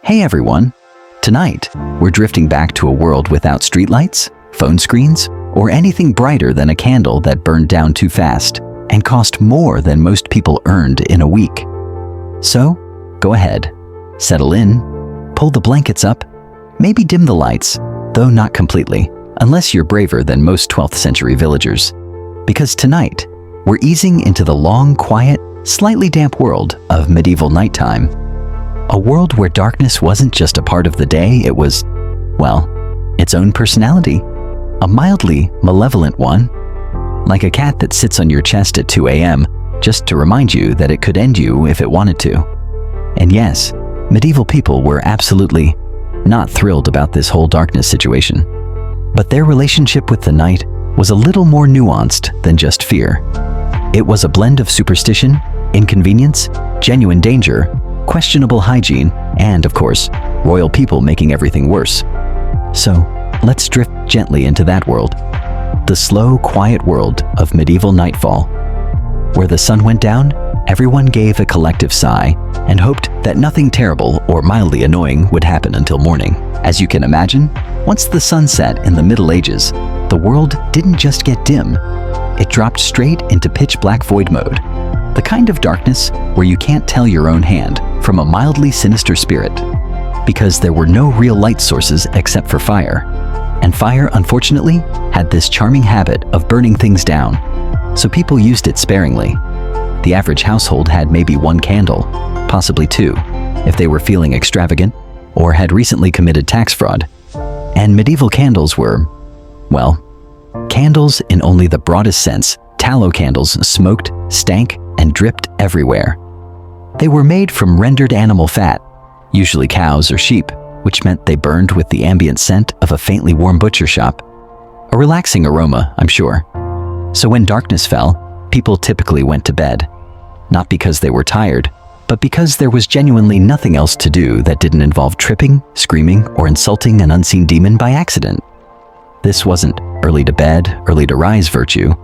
Hey everyone! Tonight, we're drifting back to a world without streetlights, phone screens, or anything brighter than a candle that burned down too fast and cost more than most people earned in a week. So, go ahead, settle in, pull the blankets up, maybe dim the lights, though not completely, unless you're braver than most 12th century villagers. Because tonight, we're easing into the long, quiet, slightly damp world of medieval nighttime. A world where darkness wasn't just a part of the day, it was, well, its own personality. A mildly malevolent one, like a cat that sits on your chest at 2 a.m. just to remind you that it could end you if it wanted to. And yes, medieval people were absolutely not thrilled about this whole darkness situation. But their relationship with the night was a little more nuanced than just fear. It was a blend of superstition, inconvenience, genuine danger, questionable hygiene, and, of course, royal people making everything worse. So, let's drift gently into that world. The slow, quiet world of medieval nightfall. Where the sun went down, everyone gave a collective sigh and hoped that nothing terrible or mildly annoying would happen until morning. As you can imagine, once the sun set in the Middle Ages, the world didn't just get dim. It dropped straight into pitch black void mode. The kind of darkness where you can't tell your own hand from a mildly sinister spirit, because there were no real light sources except for fire. And fire, unfortunately, had this charming habit of burning things down, so people used it sparingly. The average household had maybe one candle, possibly two, if they were feeling extravagant or had recently committed tax fraud. And medieval candles were, well, candles in only the broadest sense. Tallow candles smoked, stank, and dripped everywhere. They were made from rendered animal fat, usually cows or sheep, which meant they burned with the ambient scent of a faintly warm butcher shop. A relaxing aroma, I'm sure. So when darkness fell, people typically went to bed. Not because they were tired, but because there was genuinely nothing else to do that didn't involve tripping, screaming, or insulting an unseen demon by accident. This wasn't early to bed, early to rise virtue.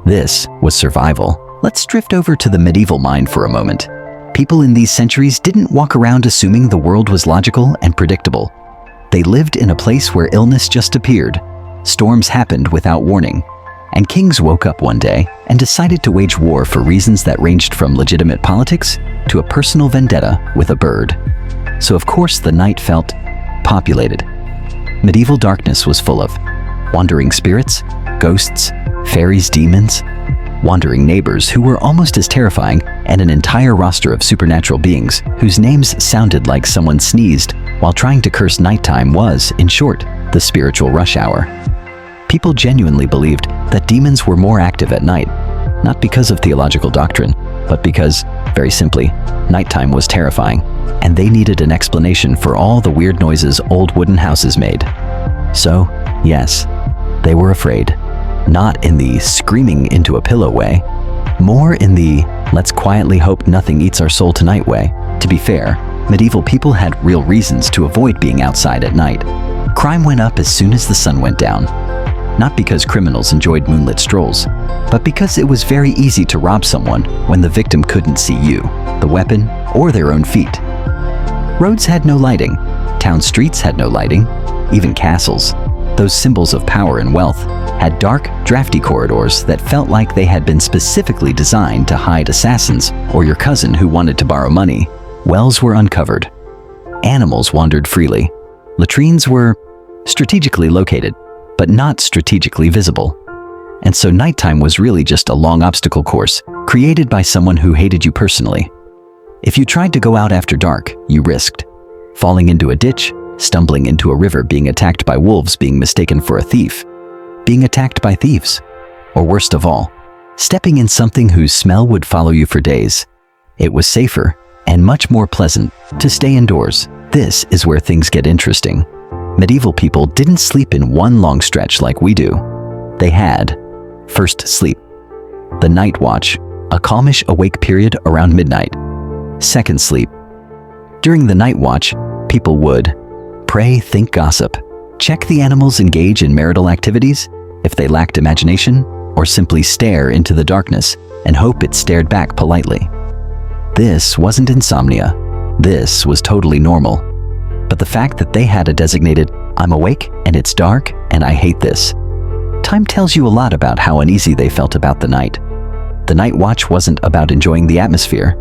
This was survival. Let's drift over to the medieval mind for a moment. People in these centuries didn't walk around assuming the world was logical and predictable. They lived in a place where illness just appeared, storms happened without warning, and kings woke up one day and decided to wage war for reasons that ranged from legitimate politics to a personal vendetta with a bird. So of course the night felt populated. Medieval darkness was full of wandering spirits, ghosts, fairies, demons, wandering neighbors who were almost as terrifying, and an entire roster of supernatural beings whose names sounded like someone sneezed while trying to curse nighttime was, in short, the spiritual rush hour. People genuinely believed that demons were more active at night, not because of theological doctrine, but because, very simply, nighttime was terrifying, and they needed an explanation for all the weird noises old wooden houses made. So, yes, they were afraid. Not in the screaming into a pillow way, more in the let's quietly hope nothing eats our soul tonight way. To be fair, medieval people had real reasons to avoid being outside at night. Crime went up as soon as the sun went down. Not because criminals enjoyed moonlit strolls, but because it was very easy to rob someone when the victim couldn't see you, the weapon, or their own feet. Roads had no lighting. Town streets had no lighting. Even castles, those symbols of power and wealth, had dark, drafty corridors that felt like they had been specifically designed to hide assassins or your cousin who wanted to borrow money. Wells were uncovered. Animals wandered freely. Latrines were strategically located, but not strategically visible. And so nighttime was really just a long obstacle course created by someone who hated you personally. If you tried to go out after dark, you risked falling into a ditch, stumbling into a river, being attacked by wolves, being mistaken for a thief, being attacked by thieves, or worst of all, stepping in something whose smell would follow you for days. It was safer and much more pleasant to stay indoors. This is where things get interesting. Medieval people didn't sleep in one long stretch like we do. They had first sleep, the night watch, a calmish awake period around midnight. Second sleep. During the night watch, people would pray, think, gossip, check the animals engage in marital activities if they lacked imagination, or simply stare into the darkness and hope it stared back politely. This wasn't insomnia. This was totally normal. but the fact that they had a designated, "I'm awake and it's dark and I hate this" time tells you a lot about how uneasy they felt about the night. The night watch wasn't about enjoying the atmosphere.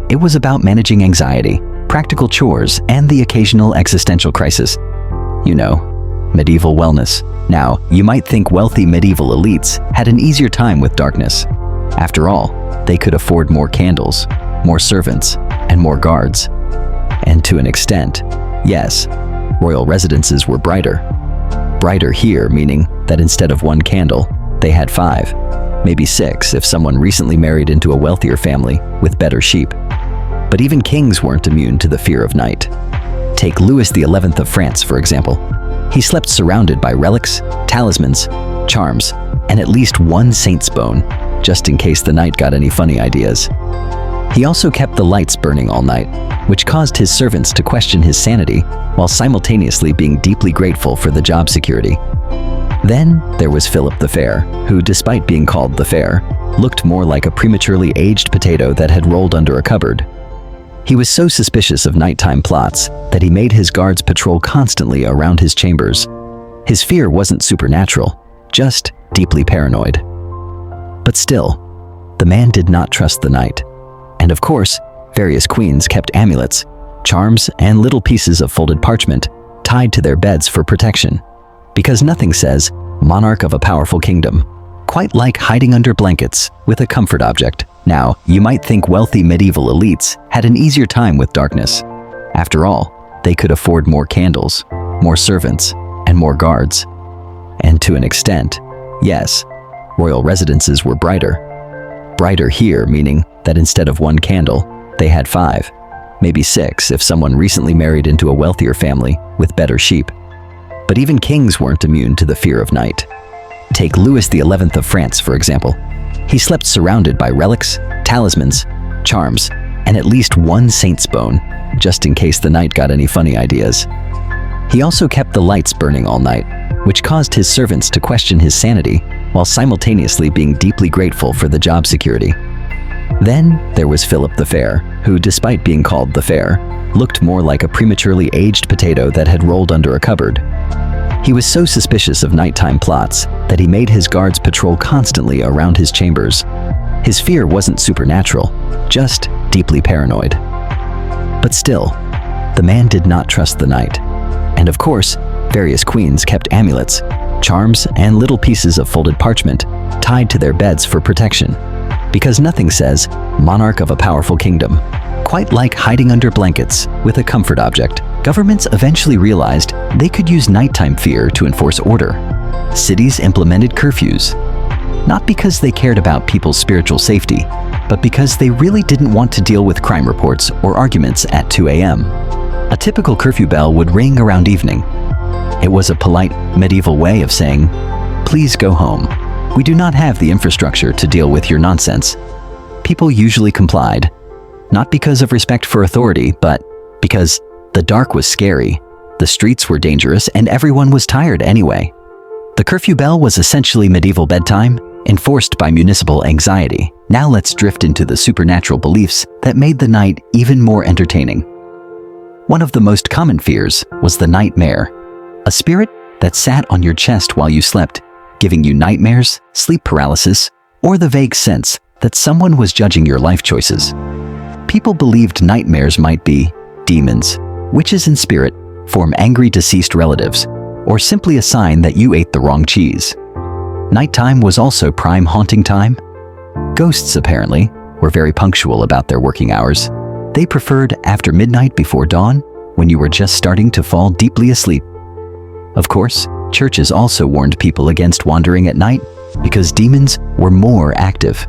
It was about managing anxiety, practical chores, and the occasional existential crisis. You know, medieval wellness. Now, you might think wealthy medieval elites had an easier time with darkness. After all, they could afford more candles, more servants, and more guards. And to an extent, yes, royal residences were brighter. Brighter here meaning that instead of one candle, they had 5, maybe 6 if someone recently married into a wealthier family with better sheep. But even kings weren't immune to the fear of night. Take Louis XI of France, for example. He slept surrounded by relics, talismans, charms, and at least one saint's bone, just in case the night got any funny ideas. He also kept the lights burning all night, which caused his servants to question his sanity while simultaneously being deeply grateful for the job security. Then there was Philip the Fair, who, despite being called the Fair, looked more like a prematurely aged potato that had rolled under a cupboard. He was so suspicious of nighttime plots that he made his guards patrol constantly around his chambers. His fear wasn't supernatural, just deeply paranoid. But still, the man did not trust the night. And of course, various queens kept amulets, charms, and little pieces of folded parchment tied to their beds for protection. Because nothing says, monarch of a powerful kingdom, quite like hiding under blankets with a comfort object. Now, you might think wealthy medieval elites had an easier time with darkness. After all, they could afford more candles, more servants, and more guards. And to an extent, yes, royal residences were brighter. Brighter here meaning that instead of one candle, they had 5, maybe 6 if someone recently married into a wealthier family with better sheep. But even kings weren't immune to the fear of night. Take Louis XI of France, for example. He slept surrounded by relics, talismans, charms, and at least one saint's bone, just in case the night got any funny ideas. He also kept the lights burning all night, which caused his servants to question his sanity while simultaneously being deeply grateful for the job security. Then there was Philip the Fair, who, despite being called the Fair, looked more like a prematurely aged potato that had rolled under a cupboard. He was so suspicious of nighttime plots that he made his guards patrol constantly around his chambers. His fear wasn't supernatural, just deeply paranoid. But still, the man did not trust the night. And of course, various queens kept amulets, charms, and little pieces of folded parchment tied to their beds for protection. Because nothing says, monarch of a powerful kingdom, quite like hiding under blankets with a comfort object. Governments eventually realized they could use nighttime fear to enforce order. Cities implemented curfews, not because they cared about people's spiritual safety, but because they really didn't want to deal with crime reports or arguments at 2 a.m. A typical curfew bell would ring around evening. It was a polite medieval way of saying, "Please go home. We do not have the infrastructure to deal with your nonsense." People usually complied, not because of respect for authority, but because the dark was scary, the streets were dangerous, and everyone was tired anyway. The curfew bell was essentially medieval bedtime, enforced by municipal anxiety. Now let's drift into the supernatural beliefs that made the night even more entertaining. One of the most common fears was the nightmare, a spirit that sat on your chest while you slept, giving you nightmares, sleep paralysis, or the vague sense that someone was judging your life choices. People believed nightmares might be demons, witches in spirit, form angry deceased relatives, or simply a sign that you ate the wrong cheese. Nighttime was also prime haunting time. Ghosts, apparently, were very punctual about their working hours. They preferred after midnight before dawn, when you were just starting to fall deeply asleep. Of course, churches also warned people against wandering at night because demons were more active,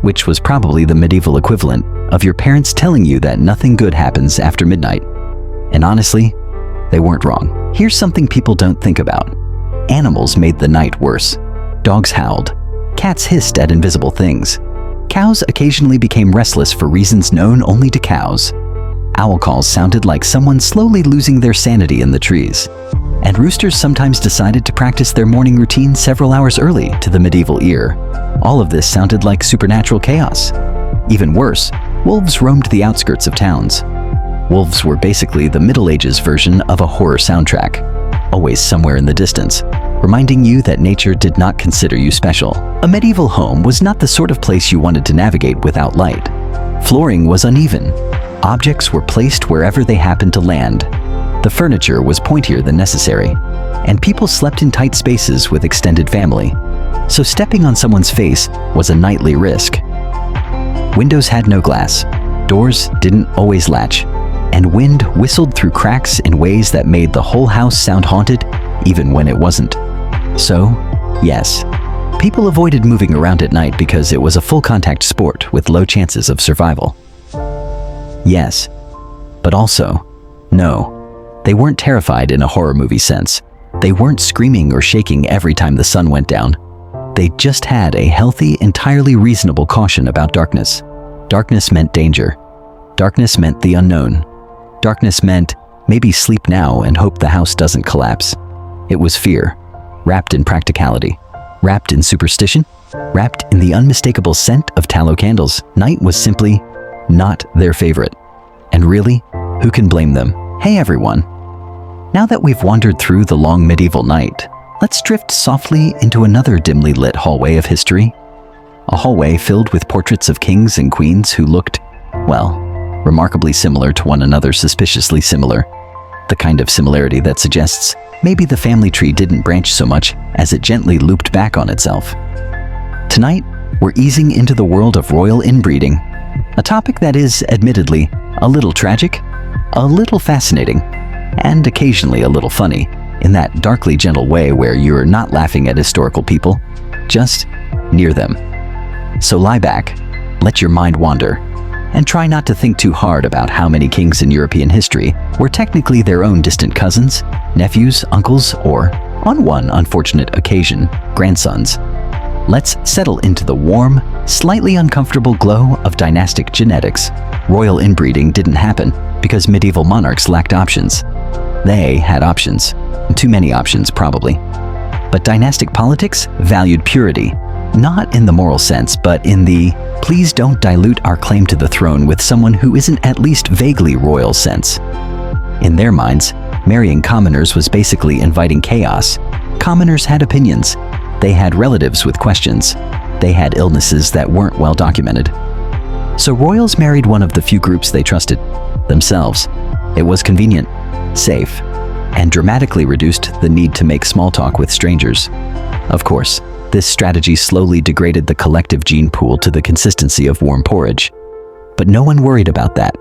which was probably the medieval equivalent of your parents telling you that nothing good happens after midnight. And honestly, they weren't wrong. Here's something people don't think about. Animals made the night worse. Dogs howled. Cats hissed at invisible things. Cows occasionally became restless for reasons known only to cows. Owl calls sounded like someone slowly losing their sanity in the trees. And roosters sometimes decided to practice their morning routine several hours early to the medieval ear. All of this sounded like supernatural chaos. Even worse, wolves roamed the outskirts of towns. Wolves were basically the Middle Ages version of a horror soundtrack, always somewhere in the distance, reminding you that nature did not consider you special. A medieval home was not the sort of place you wanted to navigate without light. Flooring was uneven. Objects were placed wherever they happened to land. The furniture was pointier than necessary, and people slept in tight spaces with extended family. So stepping on someone's face was a nightly risk. Windows had no glass, doors didn't always latch, and wind whistled through cracks in ways that made the whole house sound haunted, even when it wasn't. So, yes, people avoided moving around at night because it was a full-contact sport with low chances of survival. Yes, but also, no, they weren't terrified in a horror movie sense. They weren't screaming or shaking every time the sun went down. They just had a healthy, entirely reasonable caution about darkness. Darkness meant danger. Darkness meant the unknown. Darkness meant maybe sleep now and hope the house doesn't collapse. It was fear, wrapped in practicality, wrapped in superstition, wrapped in the unmistakable scent of tallow candles. Night was simply not their favorite. And really, who can blame them? Hey everyone. Now that we've wandered through the long medieval night, let's drift softly into another dimly lit hallway of history. A hallway filled with portraits of kings and queens who looked, well, remarkably similar to one another, suspiciously similar. The kind of similarity that suggests maybe the family tree didn't branch so much as it gently looped back on itself. Tonight, we're easing into the world of royal inbreeding, a topic that is, admittedly, a little tragic, a little fascinating, and occasionally a little funny, in that darkly gentle way where you're not laughing at historical people, just near them. So lie back, let your mind wander, and try not to think too hard about how many kings in European history were technically their own distant cousins, nephews, uncles, or, on one unfortunate occasion, grandsons. Let's settle into the warm, slightly uncomfortable glow of dynastic genetics. Royal inbreeding didn't happen because medieval monarchs lacked options. They had options. Too many options, probably. But dynastic politics valued purity, not in the moral sense, but in the please don't dilute our claim to the throne with someone who isn't at least vaguely royal sense. In their minds, marrying commoners was basically inviting chaos. Commoners had opinions. They had relatives with questions. They had illnesses that weren't well documented. So royals married one of the few groups they trusted, themselves. It was convenient, safe, and dramatically reduced the need to make small talk with strangers. Of course, this strategy slowly degraded the collective gene pool to the consistency of warm porridge. But no one worried about that.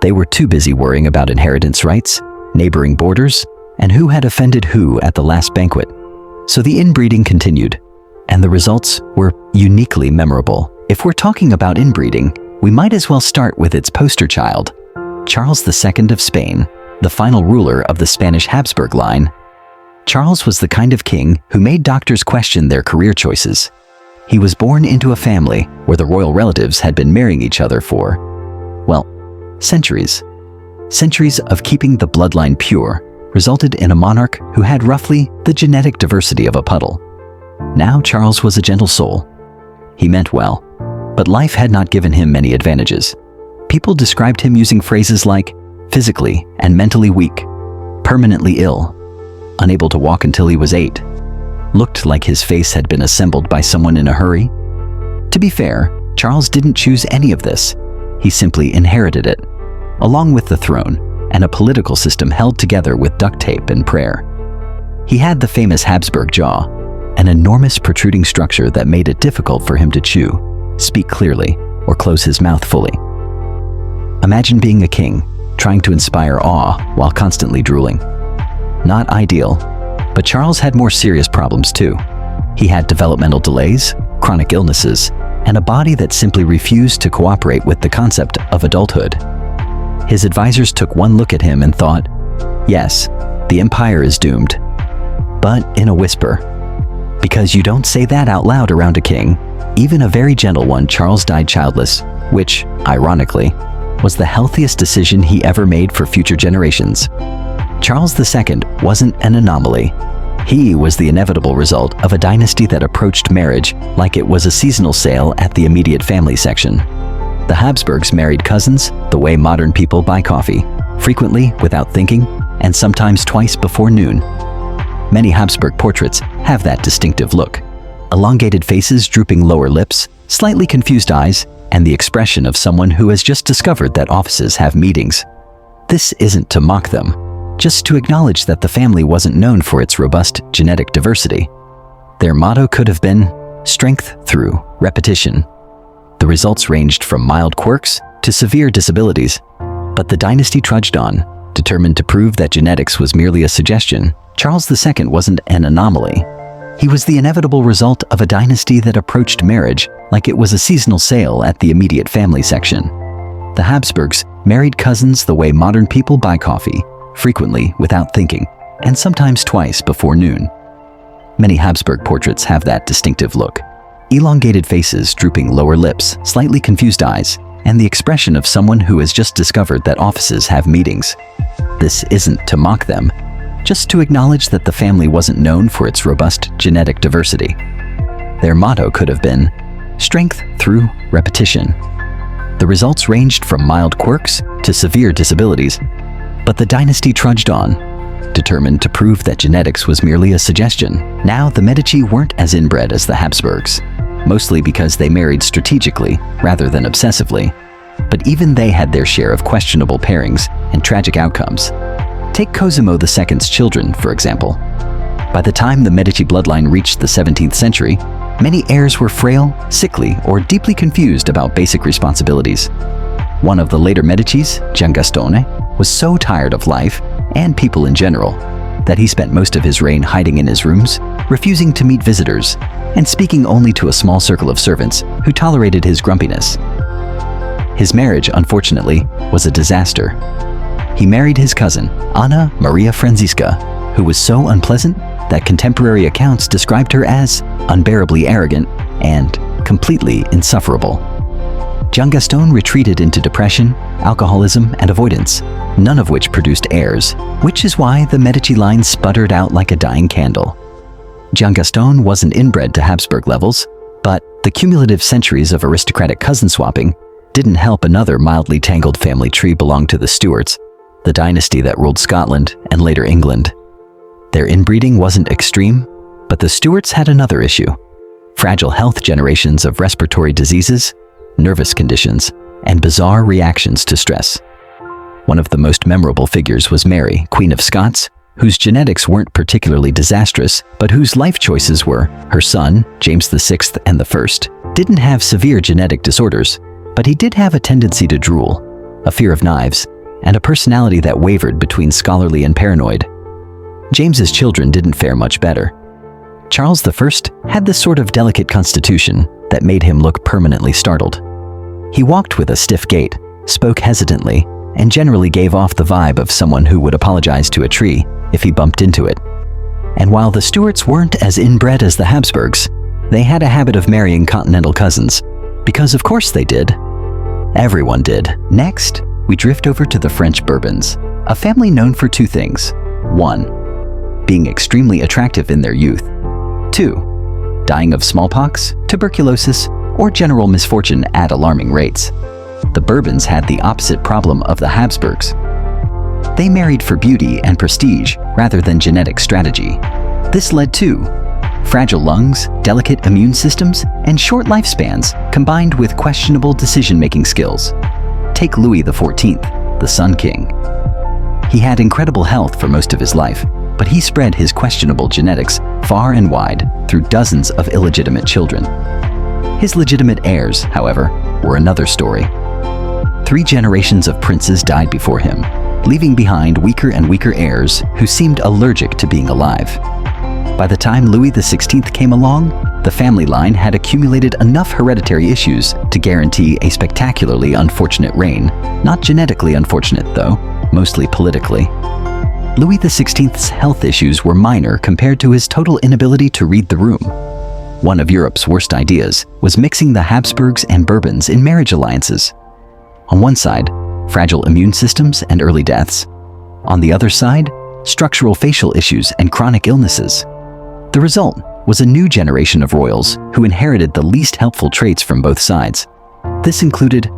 They were too busy worrying about inheritance rights, neighboring borders, and who had offended who at the last banquet. So the inbreeding continued, and the results were uniquely memorable. If we're talking about inbreeding, we might as well start with its poster child, Charles II of Spain, the final ruler of the Spanish Habsburg line. Charles was the kind of king who made doctors question their career choices. He was born into a family where the royal relatives had been marrying each other for, well, centuries. Centuries of keeping the bloodline pure resulted in a monarch who had roughly the genetic diversity of a puddle. Now Charles was a gentle soul. He meant well, but life had not given him many advantages. People described him using phrases like physically and mentally weak, permanently ill, unable to walk until he was 8, looked like his face had been assembled by someone in a hurry. To be fair, Charles didn't choose any of this. He simply inherited it, along with the throne and a political system held together with duct tape and prayer. He had the famous Habsburg jaw, an enormous protruding structure that made it difficult for him to chew, speak clearly, or close his mouth fully. Imagine being a king, trying to inspire awe while constantly drooling. Not ideal, but Charles had more serious problems too. He had developmental delays, chronic illnesses, and a body that simply refused to cooperate with the concept of adulthood. His advisors took one look at him and thought, yes, the empire is doomed. But in a whisper. Because you don't say that out loud around a king, even a very gentle one. Charles died childless, which, ironically, was the healthiest decision he ever made for future generations. Charles II wasn't an anomaly. He was the inevitable result of a dynasty that approached marriage like it was a seasonal sale at the immediate family section. The Habsburgs married cousins the way modern people buy coffee. frequently without thinking, and sometimes twice before noon. Many Habsburg portraits have that distinctive look. Elongated faces, drooping lower lips, slightly confused eyes, and the expression of someone who has just discovered that offices have meetings. This isn't to mock them, just to acknowledge that the family wasn't known for its robust genetic diversity. Their motto could have been, strength through repetition. The results ranged from mild quirks to severe disabilities, but the dynasty trudged on, determined to prove that genetics was merely a suggestion. Charles II wasn't an anomaly. He was the inevitable result of a dynasty that approached marriage like it was a seasonal sale at the immediate family section. The Habsburgs married cousins the way modern people buy coffee, frequently without thinking, and sometimes twice before noon. Many Habsburg portraits have that distinctive look. Elongated faces, drooping lower lips, slightly confused eyes, and the expression of someone who has just discovered that offices have meetings. This isn't to mock them, just to acknowledge that the family wasn't known for its robust genetic diversity. Their motto could have been, strength through repetition. The results ranged from mild quirks to severe disabilities, but the dynasty trudged on, determined to prove that genetics was merely a suggestion. Now, the Medici weren't as inbred as the Habsburgs, mostly because they married strategically rather than obsessively. But even they had their share of questionable pairings and tragic outcomes. Take Cosimo II's children, for example. By the time the Medici bloodline reached the 17th century, many heirs were frail, sickly, or deeply confused about basic responsibilities. One of the later Medicis, Giangastone, was so tired of life, and people in general, that he spent most of his reign hiding in his rooms, refusing to meet visitors, and speaking only to a small circle of servants who tolerated his grumpiness. His marriage, unfortunately, was a disaster. He married his cousin, Anna Maria Francisca, who was so unpleasant that contemporary accounts described her as unbearably arrogant and completely insufferable. Giangastone retreated into depression, alcoholism, and avoidance, none of which produced heirs, which is why the Medici line sputtered out like a dying candle. Giangastone wasn't inbred to Habsburg levels, but the cumulative centuries of aristocratic cousin swapping didn't help another mildly tangled family tree belong to the Stuarts, the dynasty that ruled Scotland and later England. Their inbreeding wasn't extreme, but the Stuarts had another issue: fragile health, generations of respiratory diseases, nervous conditions, and bizarre reactions to stress. One of the most memorable figures was Mary, Queen of Scots, whose genetics weren't particularly disastrous, but whose life choices were. Her son, James VI and I, didn't have severe genetic disorders, but he did have a tendency to drool, a fear of knives, and a personality that wavered between scholarly and paranoid. James's children didn't fare much better. Charles I had this sort of delicate constitution that made him look permanently startled. He walked with a stiff gait, spoke hesitantly, and generally gave off the vibe of someone who would apologize to a tree if he bumped into it. And while the Stuarts weren't as inbred as the Habsburgs, they had a habit of marrying continental cousins, because of course they did. Everyone did. Next, we drift over to the French Bourbons, a family known for two things. 1. Being extremely attractive in their youth. 2. Dying of smallpox, tuberculosis, or general misfortune at alarming rates. The Bourbons had the opposite problem of the Habsburgs. They married for beauty and prestige rather than genetic strategy. This led to fragile lungs, delicate immune systems, and short lifespans combined with questionable decision-making skills. Take Louis XIV, the Sun King. He had incredible health for most of his life, but he spread his questionable genetics far and wide through dozens of illegitimate children. His legitimate heirs, however, were another story. 3 generations of princes died before him, leaving behind weaker and weaker heirs who seemed allergic to being alive. By the time Louis XVI came along, the family line had accumulated enough hereditary issues to guarantee a spectacularly unfortunate reign. Not genetically unfortunate, though, mostly politically. Louis XVI's health issues were minor compared to his total inability to read the room. One of Europe's worst ideas was mixing the Habsburgs and Bourbons in marriage alliances. On one side, fragile immune systems and early deaths. On the other side, structural facial issues and chronic illnesses. The result was a new generation of royals who inherited the least helpful traits from both sides. This included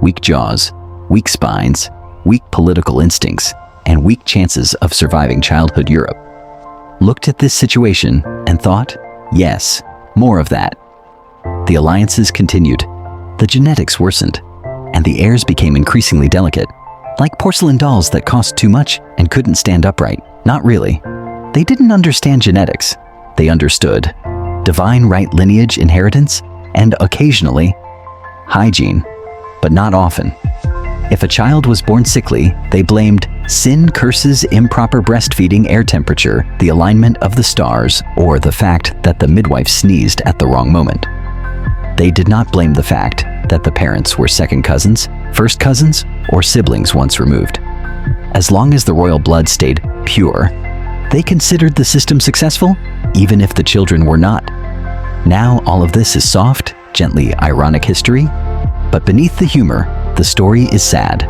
weak jaws, weak spines, weak political instincts, and weak chances of surviving childhood Europe. Looked at this situation and thought, yes, more of that. The alliances continued, the genetics worsened, and the heirs became increasingly delicate, like porcelain dolls that cost too much and couldn't stand upright. Not really. They didn't understand genetics. They understood divine right lineage inheritance and occasionally hygiene, but not often. If a child was born sickly, they blamed sin, curses, improper breastfeeding, air temperature, the alignment of the stars, or the fact that the midwife sneezed at the wrong moment. They did not blame the fact that the parents were second cousins, first cousins, or siblings once removed. As long as the royal blood stayed pure, they considered the system successful, even if the children were not. Now all of this is soft, gently ironic history, but beneath the humor, the story is sad.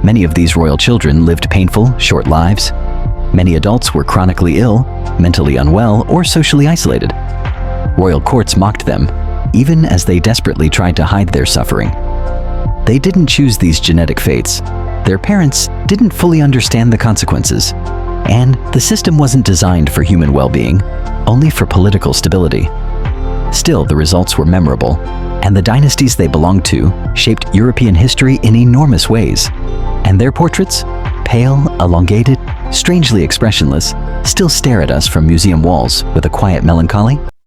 Many of these royal children lived painful, short lives. Many adults were chronically ill, mentally unwell, or socially isolated. Royal courts mocked them, even as they desperately tried to hide their suffering. They didn't choose these genetic fates. Their parents didn't fully understand the consequences. And the system wasn't designed for human well-being, only for political stability. Still, the results were memorable, and the dynasties they belonged to shaped European history in enormous ways. And their portraits, pale, elongated, strangely expressionless, still stare at us from museum walls with a quiet melancholy.